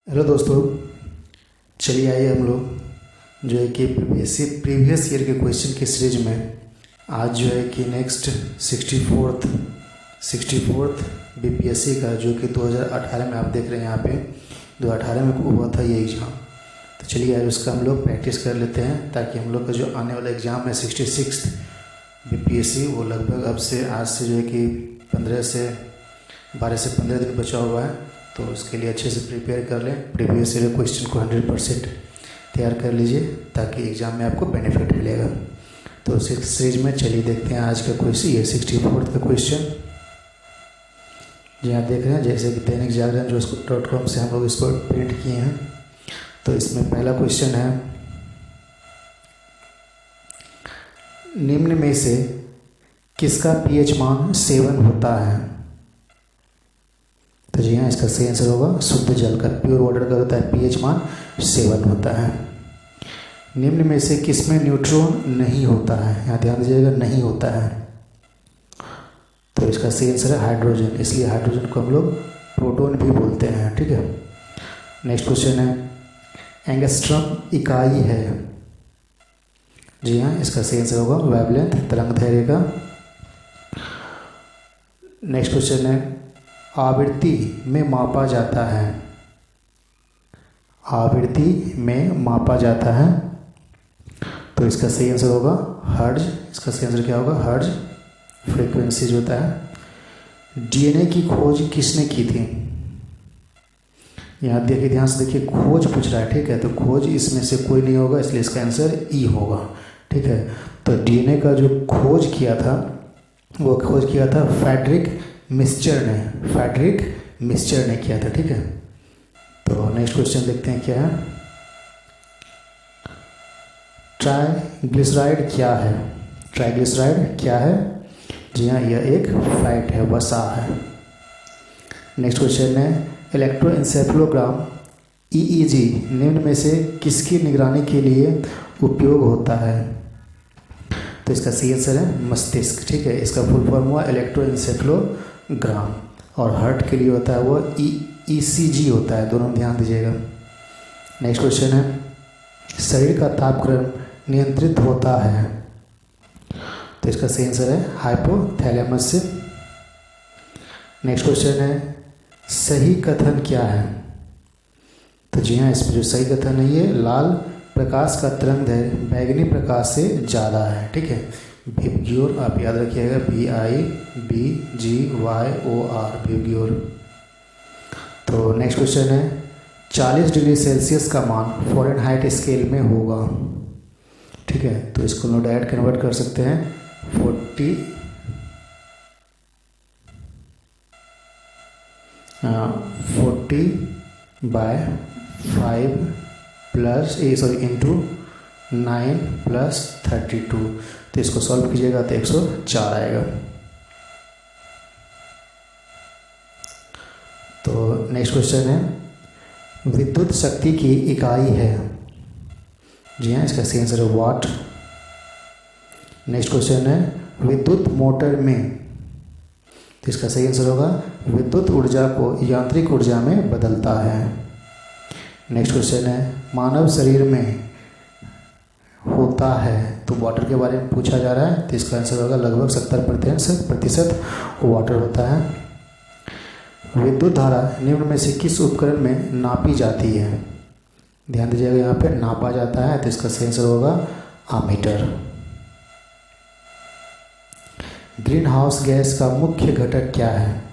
Hello दोस्तों, चलिए आइए हम लोग जो है कि प्रीवियस ईयर के क्वेश्चन की सीरीज में आज जो है कि नेक्स्ट 64th बीपीएससी का जो कि 2018 में आप देख रहे हैं यहाँ पे 2018 में हुआ था ये एग्ज़ाम। तो चलिए आज उसका हम लोग प्रैक्टिस कर लेते हैं ताकि हम लोग का जो आने वाला एग्ज़ाम है 66th बीपीएससी वो लगभग अब से आज से जो है कि 12 से 15 दिन बचा हुआ है। तो उसके लिए अच्छे से प्रिपेयर कर लें, प्रीवियस ईयर क्वेश्चन को 100% तैयार कर लीजिए ताकि एग्ज़ाम में आपको बेनिफिट मिलेगा। तो इस सीरीज में चलिए देखते हैं आज का क्वेश्चन, ये 64th का क्वेश्चन जी आप देख रहे हैं जैसे कि दैनिक जागरण जो .com से हम लोग इसको प्रिंट किए हैं। तो इसमें पहला क्वेश्चन है, निम्न में से किसका पीएच मान 7 होता है? तो जी हाँ, इसका सही आंसर होगा शुद्ध जल का, प्योर वाटर का होता है पीएच मान 7 होता है। निम्न में से किसमें न्यूट्रॉन नहीं होता है? यहाँ ध्यान दीजिएगा, नहीं होता है। तो इसका सही आंसर है हाइड्रोजन, इसलिए हाइड्रोजन को हम लोग प्रोटॉन भी बोलते हैं। ठीक है, नेक्स्ट क्वेश्चन है, एंगस्ट्रम इकाई है? जी हाँ, इसका सही आंसर होगा वेवलेंथ, तरंग दैर्घ्य का। नेक्स्ट क्वेश्चन है, आवृत्ति में मापा जाता है? आवृत्ति में मापा जाता है, तो इसका सही आंसर होगा हर्ट्ज। इसका सही आंसर क्या होगा? हर्ट्ज फ्रीक्वेंसी जो होता है। डीएनए की खोज किसने की थी? यहाँ देखिए, ध्यान से देखिए, खोज पूछ रहा है। ठीक है, तो खोज इसमें से कोई नहीं होगा, इसलिए इसका आंसर ई होगा। ठीक है, तो डीएनए का जो खोज किया था वो खोज किया था फ्रेडरिक मिस्चर ने किया था। ठीक है, तो नेक्स्ट क्वेश्चन देखते हैं क्या है, ट्राइग्लिसराइड क्या है? ट्राइग्लिसराइड क्या है? जी हाँ, यह एक फैट है, वसा है। नेक्स्ट क्वेश्चन है, इलेक्ट्रोएन्सेफेलोग्राम ईईजी निम्न में से किसकी निगरानी के लिए उपयोग होता है? तो इसका सही आंसर है मस्तिष्क। ठीक है, इसका फुल फॉर्म हुआ इलेक्ट्रोएन्सेफेलोग्राम, और हार्ट के लिए होता है वो ईसीजी होता है, दोनों ध्यान दीजिएगा। नेक्स्ट क्वेश्चन है, शरीर का तापक्रम नियंत्रित होता है? तो इसका सही आंसर है हाइपोथैलेमस से। नेक्स्ट क्वेश्चन है, सही कथन क्या है? तो जी हाँ, इसमें जो सही कथन है ये लाल प्रकाश का तरंग दैर्घ्य बैगनी प्रकाश से ज़्यादा है। ठीक है, विबग्योर आप याद रखिएगा, VIBGYOR विबग्योर। तो नेक्स्ट क्वेश्चन है, 40 डिग्री सेल्सियस का मान फ़ारेनहाइट स्केल में होगा? ठीक है, तो इसको नोट डायरेक्ट कन्वर्ट कर सकते हैं 40/5 प्लस इंटू 9 + 32। तो इसको सॉल्व कीजिएगा तो 104 आएगा। तो नेक्स्ट क्वेश्चन है, विद्युत शक्ति की इकाई है? जी हाँ, इसका सही आंसर है वाट। नेक्स्ट क्वेश्चन है, विद्युत मोटर में? तो इसका सही आंसर होगा विद्युत ऊर्जा को यांत्रिक ऊर्जा में बदलता है। नेक्स्ट क्वेश्चन है, मानव शरीर में होता है? तो वाटर के बारे में पूछा जा रहा है, तो इसका आंसर होगा लगभग 70% वाटर होता है। विद्युत धारा निम्न में से किस उपकरण में नापी जाती है? ध्यान दीजिएगा, यहाँ पे नापा जाता है, तो इसका सही आंसर होगा आमीटर। ग्रीन हाउस गैस का मुख्य घटक क्या है?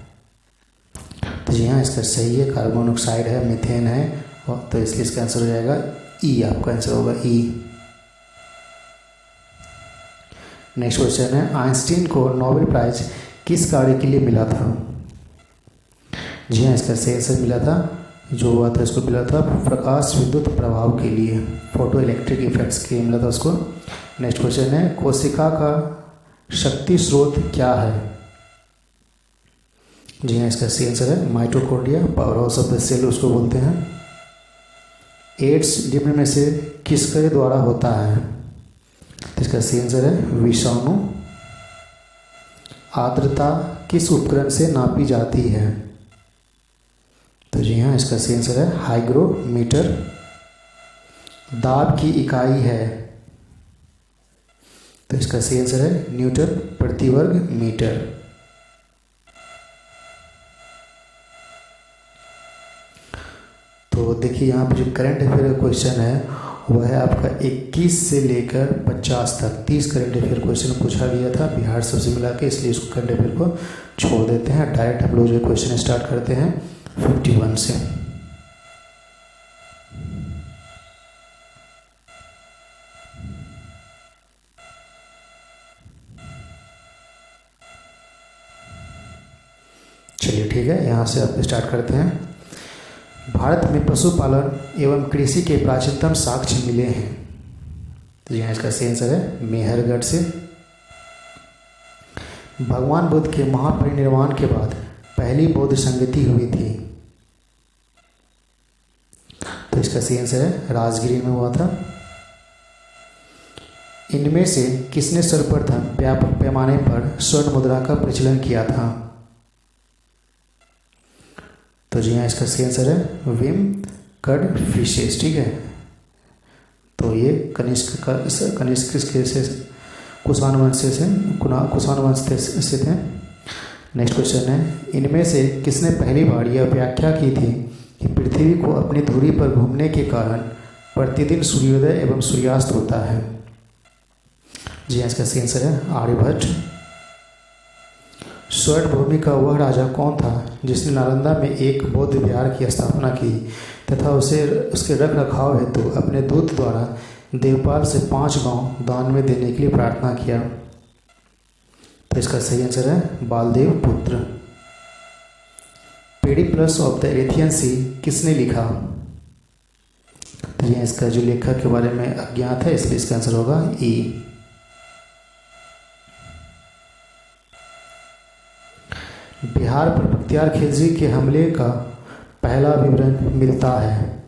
तो जी हाँ, इसका सही है कार्बन मोनोऑक्साइड है, मीथेन है, तो इसलिए इसका आंसर हो जाएगा ई, आपका आंसर होगा ई। नेक्स्ट क्वेश्चन है, आइंस्टीन को नोबेल प्राइज किस कार्य के लिए मिला था? जी हाँ, इसका सही आंसर मिला था, जो हुआ था इसको मिला था प्रकाश विद्युत प्रभाव के लिए, फोटो इलेक्ट्रिक इफेक्ट्स के लिए मिला था उसको। नेक्स्ट क्वेश्चन है, कोशिका का शक्ति स्रोत क्या है? जी हाँ, इसका सही आंसर है mitochondria, power house of the cell उसको बोलते हैं। एड्स निम्न में से किसके द्वारा होता है? तो इसका सही आंसर है विषाणु। आर्द्रता किस उपकरण से नापी जाती है? तो जी हाँ, इसका सही आंसर है हाइग्रोमीटर। दाब की इकाई है, तो इसका सही आंसर है न्यूटन प्रति वर्ग मीटर। तो देखिए यहाँ पे जो करंट अफेयर का क्वेश्चन है वह है आपका 21 से लेकर 50 तक 30 करंट अफेयर क्वेश्चन पूछा गया था बिहार सबसे मिला के, इसलिए इसको करंट अफेयर को छोड़ देते हैं। डायरेक्ट हम लोग जो क्वेश्चन स्टार्ट करते हैं 51 से। चलिए ठीक है, यहाँ से आप स्टार्ट करते हैं। भारत में पशुपालन एवं कृषि के प्राचीनतम साक्ष्य मिले हैं, तो यहाँ इसका सही आंसर है मेहरगढ़ से। भगवान बुद्ध के महापरिनिर्वाण के बाद पहली बौद्ध संगति हुई थी, तो इसका सही आंसर है राजगिरी में हुआ था। इनमें से किसने सर्वप्रथम व्यापक पैमाने पर स्वर्ण मुद्रा का प्रचलन किया था? तो जी हाँ, इसका सही आंसर है विम कडफिशेस। ठीक है, तो ये कनिष्क से कुषाण वंश से थे। नेक्स्ट क्वेश्चन है, इनमें से किसने पहली बार यह व्याख्या की थी कि पृथ्वी को अपनी धुरी पर घूमने के कारण प्रतिदिन सूर्योदय एवं सूर्यास्त होता है? जी हाँ, इसका सही आंसर है आर्यभट्ट। स्वर्ण भूमि का वह राजा कौन था जिसने नालंदा में एक बौद्ध विहार की स्थापना की तथा उसके रख रखाव हेतु अपने दूत द्वारा देवपाल से 5 गांव दान में देने के लिए प्रार्थना किया? तो इसका सही आंसर है बालदेव पुत्र। पेडिप्लस ऑफ द एरेथियन सी किसने लिखा? तो यह इसका जो लेखक के बारे में अज्ञात है, इसलिए इसका आंसर होगा ई। बिहार पर बख्तियार खिलजी के हमले का पहला विवरण मिलता है,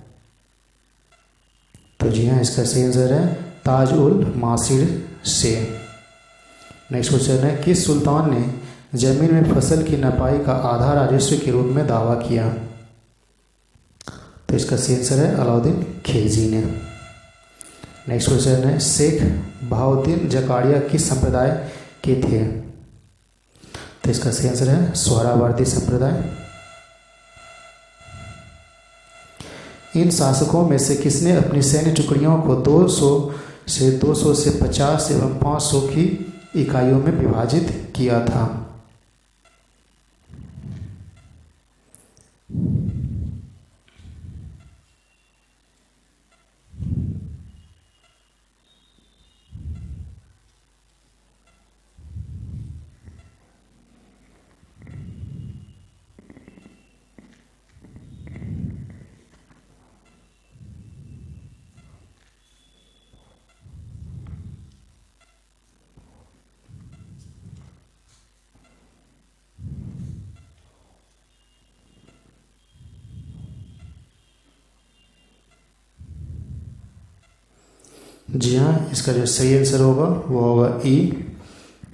तो जी हाँ, इसका सही आंसर है ताज उल मासिर से। नेक्स्ट क्वेश्चन है, किस सुल्तान ने जमीन में फसल की नपाई का आधा राजस्व के रूप में दावा किया? तो इसका सही आंसर है अलाउद्दीन खिलजी ने। नेक्स्ट क्वेश्चन है, शेख बहाउद्दीन जकारिया किस संप्रदाय के थे? तो इसका सही आंसर है सोहरावर्दी संप्रदाय। इन शासकों में से किसने अपनी सैन्य टुकड़ियों को 200 से 50 एवं 500 की इकाइयों में विभाजित किया था? जी हाँ, इसका जो सही आंसर होगा वो होगा ई,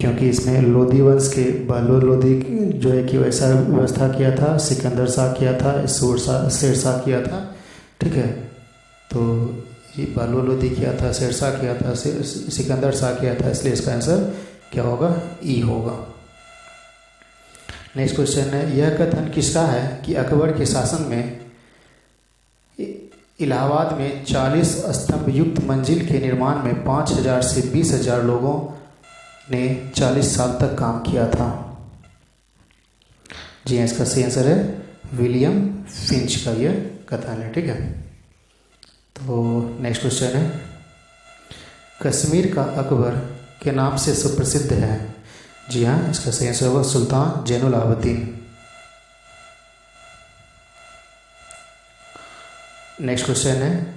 क्योंकि इसमें लोधी वंश के बहलोल लोधी जो है कि वैसा व्यवस्था किया था, सिकंदर शाह किया था, शेर शाह किया था। ठीक है, तो ये बहलोल लोधी किया था, शेर शाह किया था, सिकंदर शाह किया था, इसलिए इसका आंसर क्या होगा? ई होगा। नेक्स्ट क्वेश्चन है, यह कथन किसका है कि अकबर के शासन में इलाहाबाद में 40 स्तंभ युक्त मंजिल के निर्माण में 5000 से 20,000 लोगों ने 40 साल तक काम किया था? जी हाँ, इसका सही आंसर है विलियम फिंच का यह कथन है। ठीक है, तो नेक्स्ट क्वेश्चन है, कश्मीर का अकबर के नाम से सुप्रसिद्ध है? जी हाँ, इसका सही आंसर होगा सुल्तान जैनुल आबदीन। नेक्स्ट क्वेश्चन है,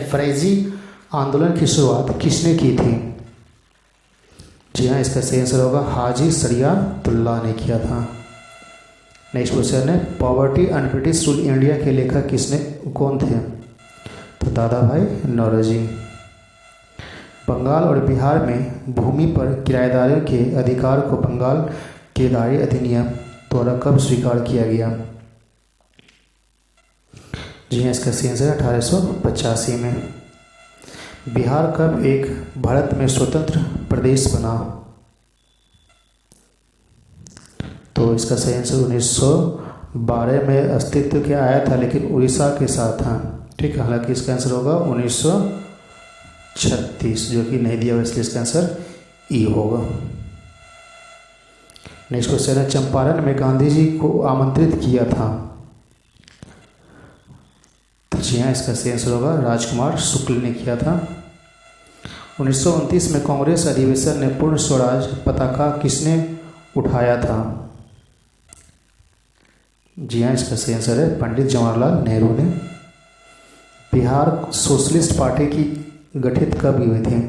फैजी आंदोलन की शुरुआत किसने की थी? जी हाँ, इसका सही आंसर होगा हाजी शरियतुल्लाह ने किया था। नेक्स्ट क्वेश्चन है, poverty and British rule India के लेखक कौन थे? तो दादा भाई नौरोजी। बंगाल और बिहार में भूमि पर किराएदारों के अधिकार को बंगाल किराएदारी अधिनियम द्वारा कब स्वीकार किया गया? जी हाँ, इसका सही आंसर है 1885 में। बिहार कब एक भारत में स्वतंत्र प्रदेश बना? तो इसका सही आंसर 1912 में अस्तित्व के आया था, लेकिन उड़ीसा के साथ था। ठीक है, हालांकि इसका आंसर होगा 1936, जो कि नहीं दिया हुआ, इसलिए इसका आंसर ई होगा। नेक्स्ट क्वेश्चन है, चंपारण में गांधी जी को आमंत्रित किया था? तो जी हाँ, इसका सही आंसर होगा राजकुमार शुक्ल ने किया था। 1929 में कांग्रेस अधिवेशन में पूर्ण स्वराज पताका किसने उठाया था? जी हाँ, इसका सही आंसर है पंडित जवाहरलाल नेहरू ने। बिहार सोशलिस्ट पार्टी की गठित कब हुई थी?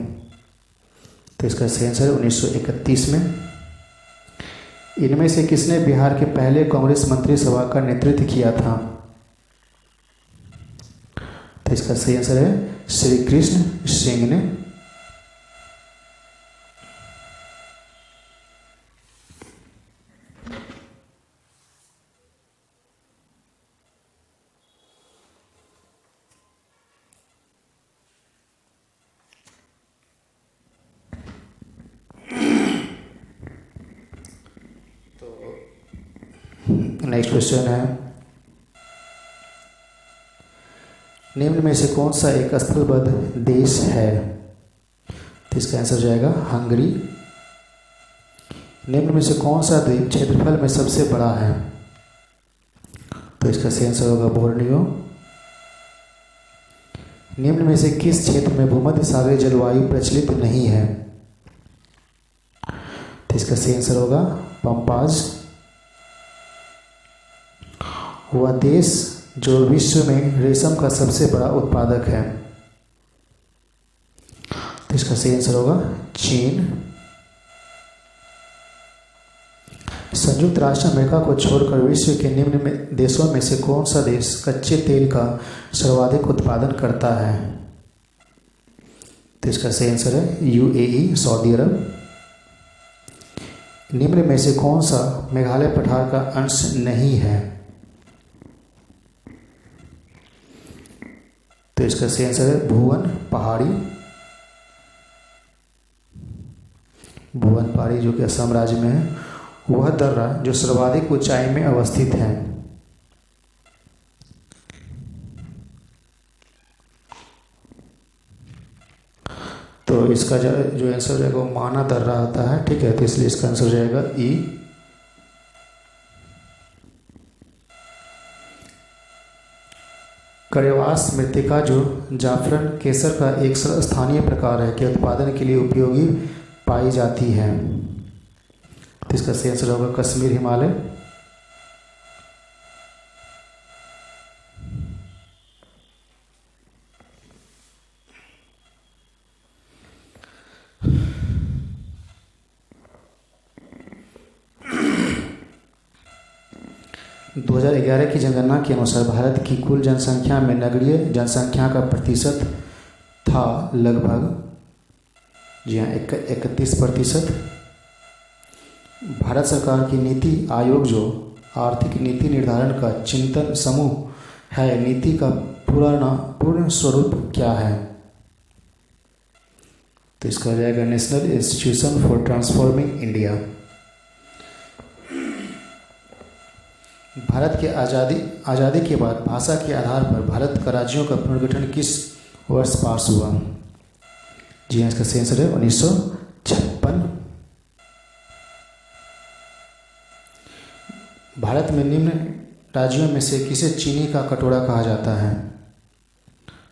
तो इसका सही आंसर है 1931 में। इनमें से किसने बिहार के पहले कांग्रेस मंत्रिसभा का नेतृत्व किया था? तो इसका सही आंसर है श्री कृष्ण सिंह ने। नेक्स्ट क्वेश्चन है, निम्न में से कौन सा एक स्थलबद्ध देश है? तो इसका आंसर जाएगा हंगरी। निम्न में से कौन सा द्वीप क्षेत्रफल में सबसे बड़ा है? तो इसका सही आंसर होगा बोर्नियो। निम्न में से किस क्षेत्र में भूमध्य सागरीय जलवायु प्रचलित नहीं है? तो इसका सही आंसर होगा पंपाज। वह देश जो विश्व में रेशम का सबसे बड़ा उत्पादक है? तो इसका सही आंसर होगा चीन। संयुक्त राष्ट्र अमेरिका को छोड़कर विश्व के निम्न में देशों में से कौन सा देश कच्चे तेल का सर्वाधिक उत्पादन करता है? तो इसका सही आंसर है यूएई, सऊदी अरब। निम्न में से कौन सा मेघालय पठार का अंश नहीं है? तो इसका सही आंसर है भुवन पहाड़ी। भुवन पहाड़ी जो कि असम राज्य में है, वह दर्रा जो सर्वाधिक ऊंचाई में अवस्थित है। तो इसका जो आंसर जाएगा वो माना दर्रा होता है। ठीक है, तो इसलिए इसका आंसर जाएगा ई। करेवास मृत्तिका जो जाफरन केसर का एक स्थानीय प्रकार है के उत्पादन के लिए उपयोगी पाई जाती है? तो इसका सही आंसर होगा कश्मीर, हिमालय। – 2011 की जनगणना के अनुसार भारत की कुल जनसंख्या में नगरीय जनसंख्या का प्रतिशत था लगभग, जी हाँ, 31%। भारत सरकार की नीति आयोग जो आर्थिक नीति निर्धारण का चिंतन समूह है, नीति का पूर्ण स्वरूप क्या है? तो इसका जाएगा national institution for transforming India. Bharat के आज़ादी के बाद भाषा के आधार पर भारत का राज्यों का पुनर्गठन किस वर्ष पास हुआ? जी हाँ, इसका सही आंसर है 1956। भारत में निम्न राज्यों में से किसे चीनी का कटोरा कहा जाता है?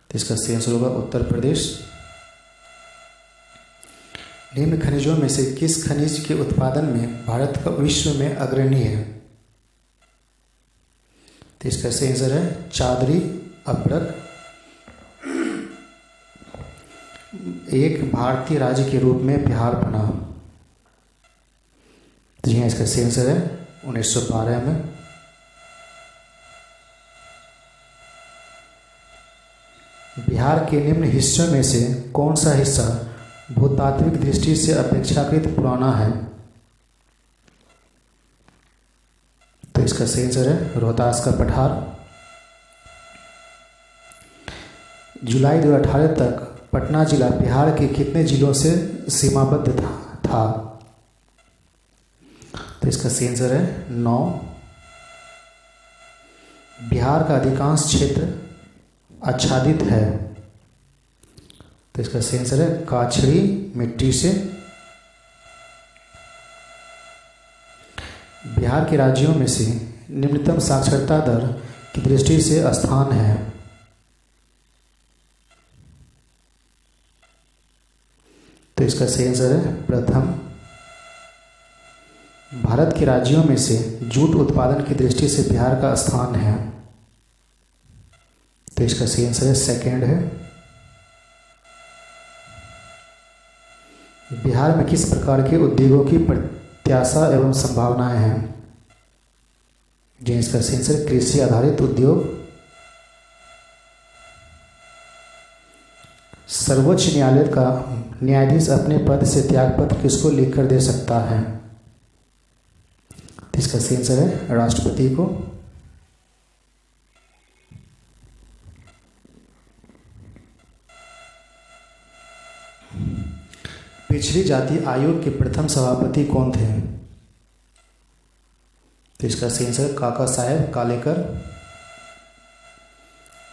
तो इसका सही आंसर होगा उत्तर प्रदेश। निम्न खनिजों में से किस खनिज के उत्पादन में भारत का विश्व में अग्रणी है? तो इसका सही आंसर है चादरी अभ्रक। एक भारतीय राज्य के रूप में बिहार बना? जी हाँ, इसका सही आंसर है 1912 में। बिहार के निम्न हिस्सों में से कौन सा हिस्सा भूतात्विक दृष्टि से अपेक्षाकृत पुराना है? इसका सही आंसर है रोहतास का पठार। जुलाई 2018 तक पटना जिला बिहार के कितने जिलों से सीमाबद्ध था? तो इसका सही आंसर है 9। बिहार का अधिकांश क्षेत्र आच्छादित है। तो इसका सही आंसर है काछड़ी मिट्टी से। बिहार के राज्यों में से निम्नतम साक्षरता दर की दृष्टि से स्थान है। तो इसका सही आंसर है प्रथम। भारत के राज्यों में से जूट उत्पादन की दृष्टि से बिहार का स्थान है। तो इसका सही आंसर है सेकंड है। बिहार में किस प्रकार के उद्योगों की प्रत्याशा एवं संभावनाएं हैं? जी, इसका सही आंसर कृषि आधारित उद्योग। सर्वोच्च न्यायालय का न्यायाधीश अपने पद से त्यागपत्र किसको लिखकर दे सकता है? तो इसका सही आंसर है राष्ट्रपति को। पिछड़ी जाति आयोग के प्रथम सभापति कौन थे? तो इसका सही आंसर काका साहेब कालेकर।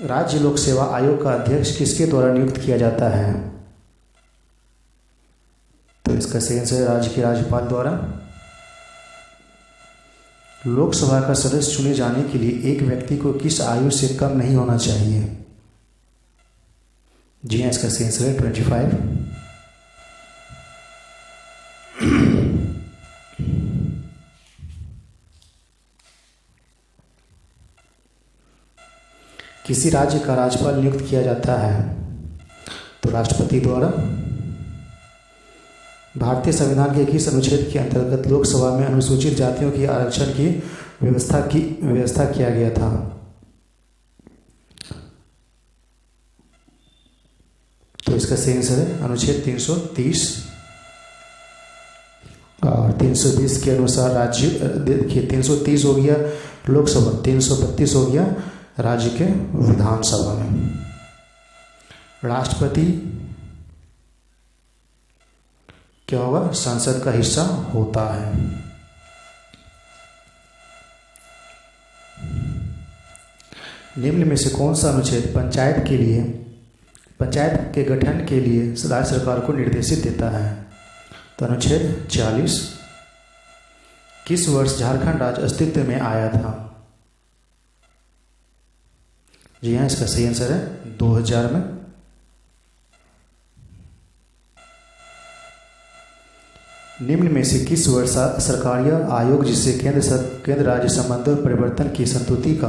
राज्य लोक सेवा आयोग का अध्यक्ष किसके द्वारा नियुक्त किया जाता है? तो इसका सही आंसर राज्य के राज्यपाल द्वारा। लोकसभा का सदस्य चुने जाने के लिए एक व्यक्ति को किस आयु से कम नहीं होना चाहिए? जी हाँ, इसका सही आंसर है 25। किसी राज्य का राज्यपाल नियुक्त किया जाता है? तो राष्ट्रपति द्वारा। भारतीय संविधान के किस अनुच्छेद के अंतर्गत लोकसभा में अनुसूचित जातियों की आरक्षण की व्यवस्था किया गया था? तो इसका सही आंसर है अनुच्छेद 330। और 320 के अनुसार राज्य, देखिए 330 हो गया लोकसभा, 332 हो गया राज्य के विधानसभा में। राष्ट्रपति क्या होगा? संसद का हिस्सा होता है। निम्न में से कौन सा अनुच्छेद पंचायत के गठन के लिए राज्य सरकार को निर्देशित देता है? तो अनुच्छेद 40। किस वर्ष झारखंड राज्य अस्तित्व में आया था? जी हाँ, इसका सही आंसर है 2000 में। निम्न में से किस वर्ष सरकारीय आयोग जिसे केंद्र राज्य संबंधों में परिवर्तन की संस्तुति का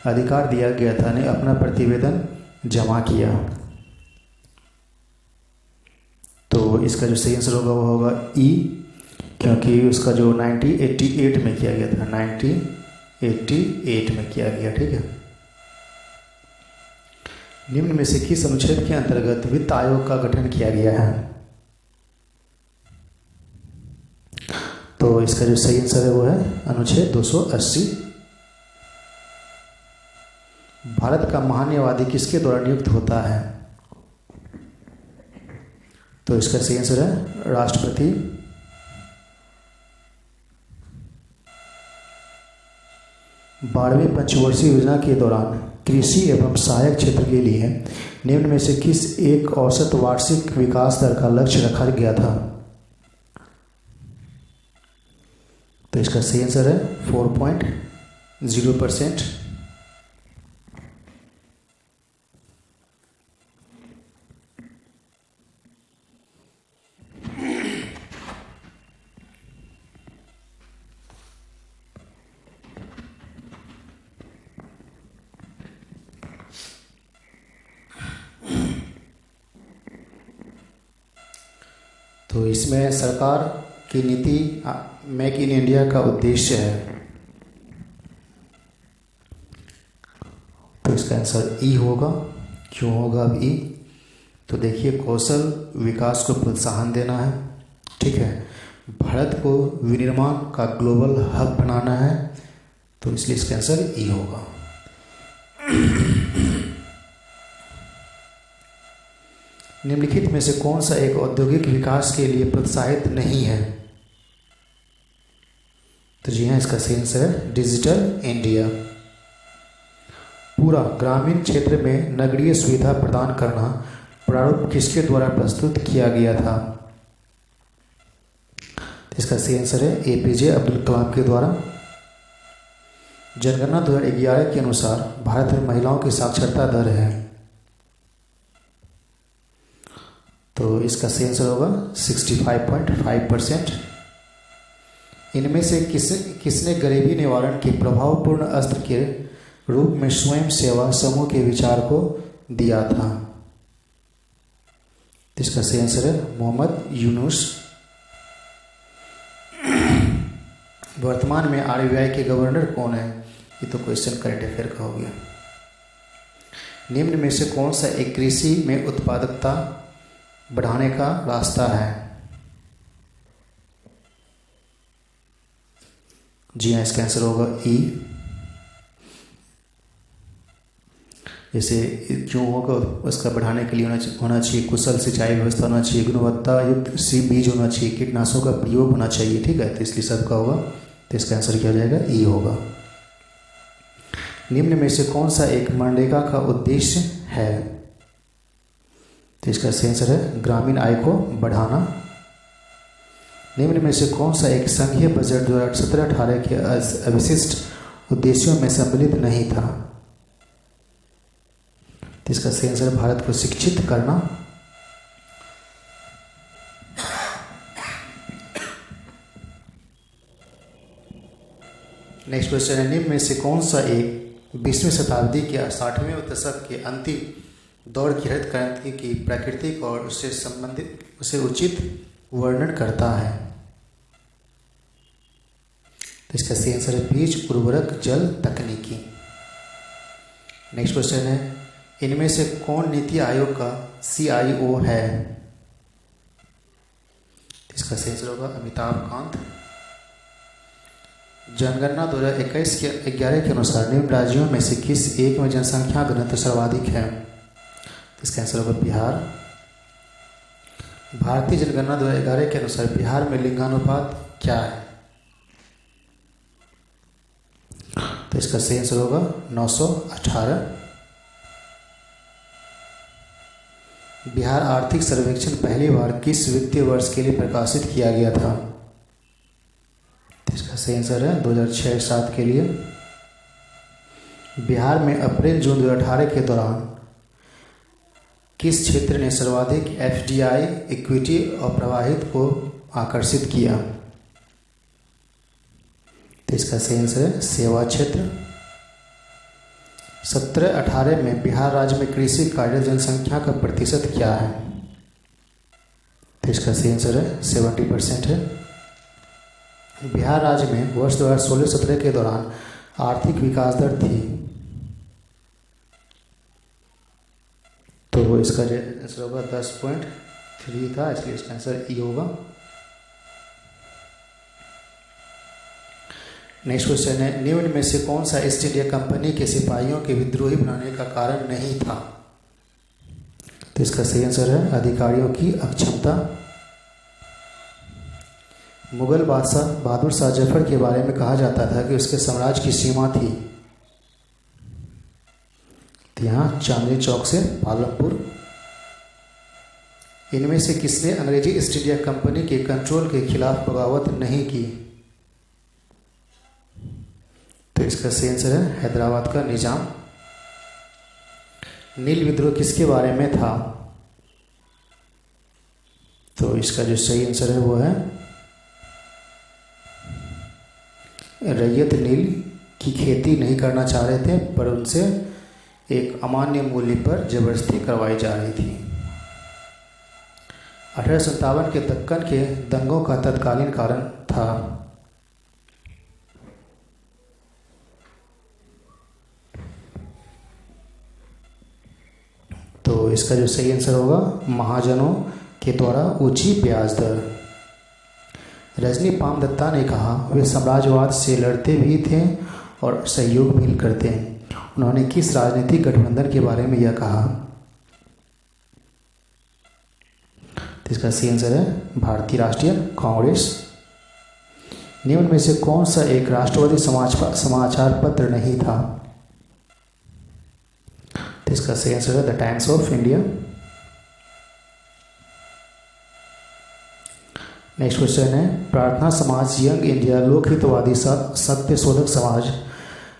अधिकार दिया गया था ने अपना प्रतिवेदन जमा किया? तो इसका जो सही आंसर होगा वो होगा ई, क्योंकि उसका जो 1988 में किया गया था, 1988 में किया गया। ठीक है। निम्न में से किस अनुच्छेद के अंतर्गत वित्त आयोग का गठन किया गया है? तो इसका जो सही आंसर है वो है अनुच्छेद 280। भारत का महान्यायवादी किसके द्वारा नियुक्त होता है? तो इसका सही आंसर है राष्ट्रपति। बारहवीं पंचवर्षीय योजना के दौरान कृषि एवं सहायक क्षेत्र के लिए निम्न में से किस एक औसत वार्षिक विकास दर का लक्ष्य रखा गया था? तो इसका सही आंसर है 4.0%। तो इसमें सरकार की नीति मेक इन इंडिया का उद्देश्य है। तो इसका आंसर ई होगा। क्यों होगा अब ई? तो देखिए, कौशल विकास को प्रोत्साहन देना है। ठीक है। भारत को विनिर्माण का ग्लोबल हब बनाना है। तो इसलिए इसका आंसर ई होगा। निम्नलिखित में से कौन सा एक औद्योगिक विकास के लिए प्रोत्साहित नहीं है? तो जी हाँ, इसका सही आंसर है डिजिटल इंडिया। पूरा ग्रामीण क्षेत्र में नगरीय सुविधा प्रदान करना प्रारूप किसके द्वारा प्रस्तुत किया गया था? तो इसका सही आंसर है एपीजे अब्दुल कलाम के द्वारा। जनगणना 2011 के अनुसार भारत में महिलाओं की साक्षरता दर है, तो इसका सही आंसर होगा 65.5%। इनमें से किसने गरीबी निवारण के प्रभावपूर्ण अस्त्र के रूप में स्वयं सेवा समूह के विचार को दिया था? इसका सही आंसर है मोहम्मद यूनुस। वर्तमान में आरबीआई के गवर्नर कौन है? ये तो क्वेश्चन करंट अफेयर का हो गया। निम्न में से कौन सा एक कृषि में उत्पादकता बढ़ाने का रास्ता है? जी हाँ, इसका आंसर होगा ई। जैसे क्यों होगा, उसका बढ़ाने के लिए होना चाहिए कुशल सिंचाई व्यवस्था होना चाहिए, गुणवत्ता युक्त बीज होना चाहिए, कीटनाशकों का प्रयोग होना चाहिए। ठीक है, तो इसलिए सबका होगा, तो इसका आंसर क्या हो जाएगा? ई होगा। निम्न में से कौन सा एक मनरेगा का उद्देश्य है? तो इसका सही आंसर है ग्रामीण आय को बढ़ाना। निम्न में से कौन सा एक संघीय बजट 2017-18 के अविशिष्ट उद्देश्यों में सम्मिलित नहीं था? तो इसका सही आंसर है भारत को शिक्षित करना। नेक्स्ट क्वेश्चन है, निम्न में से कौन सा एक 20वीं शताब्दी के 60वें दशक के अंतिम दौर की हरित क्रांति की प्राकृतिक और उससे संबंधित उसे उचित वर्णन करता है? तो इसका सही आंसर है बीज उर्वरक जल तकनीकी। नेक्स्ट क्वेश्चन है, इनमें से कौन नीति आयोग का CIO है? इसका सही आंसर होगा अमिताभ कांत। जनगणना 2021 के 11 के अनुसार निम्न राज्यों में से किस एक में जनसंख्या घनत्व सर्वाधिक है? इसका आंसर होगा बिहार। भारतीय जनगणना 2011 के अनुसार बिहार में लिंगानुपात क्या है? तो इसका सही आंसर होगा 918। बिहार आर्थिक सर्वेक्षण पहली बार किस वित्तीय वर्ष के लिए प्रकाशित किया गया था? इसका सही आंसर है 2006-07 के लिए। बिहार में अप्रैल-जून 2018 के दौरान किस क्षेत्र ने सर्वाधिक FDI इक्विटी और प्रवाहित को आकर्षित किया? तो इसका सही आंसर है सेवा क्षेत्र। 17-18 में बिहार राज्य में कृषि कार्य जनसंख्या का प्रतिशत क्या है? तो इसका सही आंसर है 70% है। बिहार राज्य में वर्ष 2016-17 के दौरान आर्थिक विकास दर थी, तो इसका आंसर होगा 10.3 था, इसलिए इसका आंसर ई होगा। नेक्स्ट क्वेश्चन है, निम्न में से कौन सा ईस्ट इंडिया कंपनी के सिपाहियों के विद्रोही बनाने का कारण नहीं था? तो इसका सही आंसर है अधिकारियों की अक्षमता। मुगल बादशाह बहादुर शाह जफर के बारे में कहा जाता था कि उसके साम्राज्य की सीमा थी, तो यहाँ चांदनी चौक से पालमपुर। इनमें से किसने अंग्रेजी ईस्ट इंडिया कंपनी के कंट्रोल के खिलाफ बगावत नहीं की? तो इसका सही आंसर है हैदराबाद का निजाम। नील विद्रोह किसके बारे में था? तो इसका जो सही आंसर है वो है रैयत नील की खेती नहीं करना चाह रहे थे, पर उनसे एक अमान्य मूल्य पर जबरदस्ती करवाई जा रही थी। 1857 के दक्कन के दंगों का तत्कालीन कारण था? तो इसका जो सही आंसर होगा महाजनों के द्वारा ऊंची ब्याज दर। रजनी पाम दत्ता ने कहा वे साम्राज्यवाद से लड़ते भी थे और सहयोग मिल करते हैं। उन्होंने किस राजनीतिक गठबंधन के बारे में यह कहा? तो इसका सही आंसर है भारतीय राष्ट्रीय कांग्रेस। निम्न में से कौन सा एक राष्ट्रवादी समाचार पत्र नहीं था? तो इसका सही आंसर है the times of India. Next question है प्रार्थना समाज, यंग इंडिया, लोकहितवादी, सत्य शोधक समाज,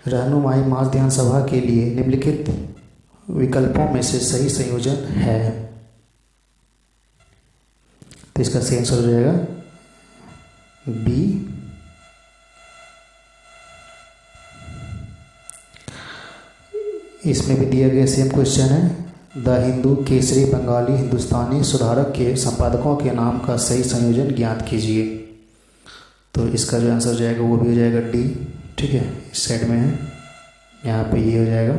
रहनुमाई मास ध्यान सभा के लिए निम्नलिखित विकल्पों में से सही संयोजन है? तो इसका सही आंसर हो जाएगा बी। इसमें भी दिया गया सेम क्वेश्चन है द हिंदू, केसरी, बंगाली, हिंदुस्तानी, सुधारक के संपादकों के नाम का सही संयोजन ज्ञात कीजिए। तो इसका जो आंसर हो जाएगा वो भी हो जाएगा डी। ठीक है, इस साइड में है, यहाँ पे ये हो जाएगा।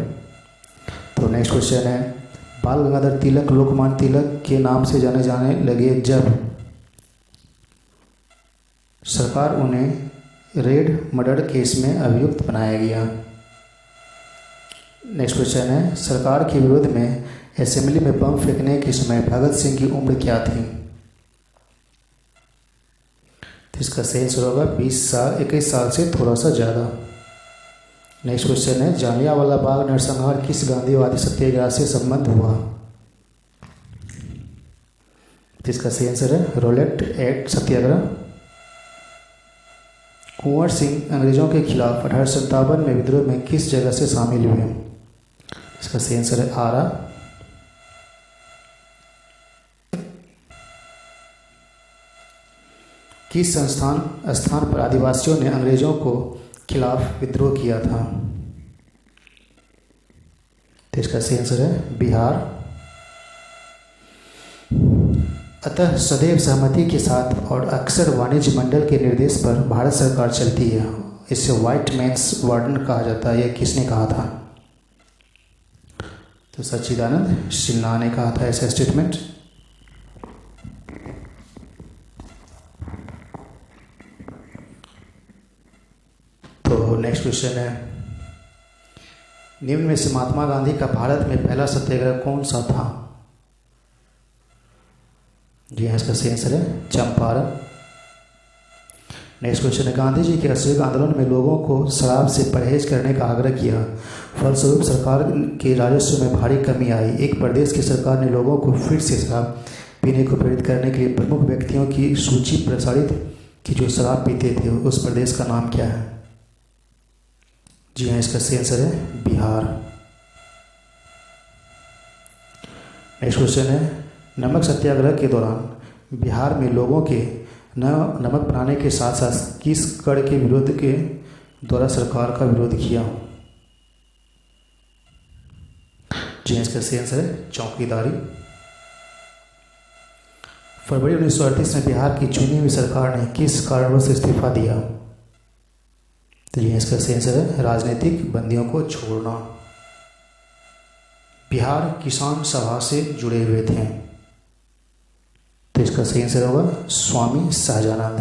तो नेक्स्ट क्वेश्चन है बाल गंगाधर तिलक लोकमान्य तिलक के नाम से जाने जाने लगे जब सरकार उन्हें रेड मर्डर केस में अभियुक्त बनाया गया। नेक्स्ट क्वेश्चन है सरकार के विरोध में असेंबली में बम फेंकने के समय भगत सिंह की उम्र क्या थी? तो इसका सही आंसर होगा 21 साल से थोड़ा सा ज़्यादा। नेक्स्ट क्वेश्चन है जालियांवाला बाग नरसंहार किस गांधीवादी सत्याग्रह से संबंध हुआ? तो इसका सही आंसर है रोलेट एक्ट सत्याग्रह। कुंवर सिंह अंग्रेजों के खिलाफ 1857 में विद्रोह में किस जगह से शामिल हुए? इसका सही आंसर है आरा। किस स्थान पर आदिवासियों ने अंग्रेजों को खिलाफ विद्रोह किया था? तो इसका सही आंसर है बिहार। अतः सदैव सहमति के साथ और अक्सर वाणिज्य मंडल के निर्देश पर भारत सरकार चलती है। इसे व्हाइट मैन्स वार्डन कहा जाता है। यह किसने कहा था? तो सच्चिदानंद सिन्हा ने कहा था ऐसा स्टेटमेंट। तो नेक्स्ट क्वेश्चन है निम्न में से महात्मा गांधी का भारत में पहला सत्याग्रह कौन सा था? जी हाँ, इसका सही आंसर है चंपारण। नेक्स्ट क्वेश्चन है गांधी जी के असहयोग आंदोलन में लोगों को शराब से परहेज करने का आग्रह किया, फलस्वरूप सरकार के राजस्व में भारी कमी आई। एक प्रदेश की सरकार ने लोगों को फिर से शराब पीने को प्रेरित करने के लिए प्रमुख व्यक्तियों की सूची प्रसारित की जो शराब पीते थे। उस प्रदेश का नाम क्या है? जी हाँ, इसका सही आंसर है बिहार। नेक्स्ट क्वेश्चन है नमक सत्याग्रह के दौरान बिहार में लोगों के नमक बनाने के साथ साथ किस कर के विरोध के द्वारा सरकार का विरोध किया? जी हाँ, इसका सही आंसर है चौकीदारी। फरवरी 1938 में बिहार की चुनी हुई सरकार ने किस कारणवश इस्तीफा दिया? तो जी हाँ, इसका सही आंसर है राजनीतिक बंदियों को छोड़ना। बिहार किसान सभा से जुड़े हुए थे। तो इसका सही आंसर होगा स्वामी सहजानंद।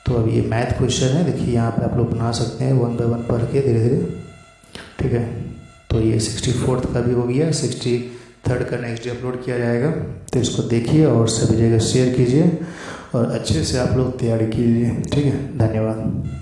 तो अब ये मैथ क्वेश्चन है, देखिए यहाँ पे आप लोग बना सकते हैं 1 बाय 1 पढ़ के धीरे धीरे। ठीक है, तो ये 64th का भी हो गया, 63rd का नेक्स्ट डे अपलोड किया जाएगा। तो इसको देखिए और सभी जगह शेयर कीजिए और अच्छे से आप लोग तैयारी कीजिए। ठीक है, धन्यवाद।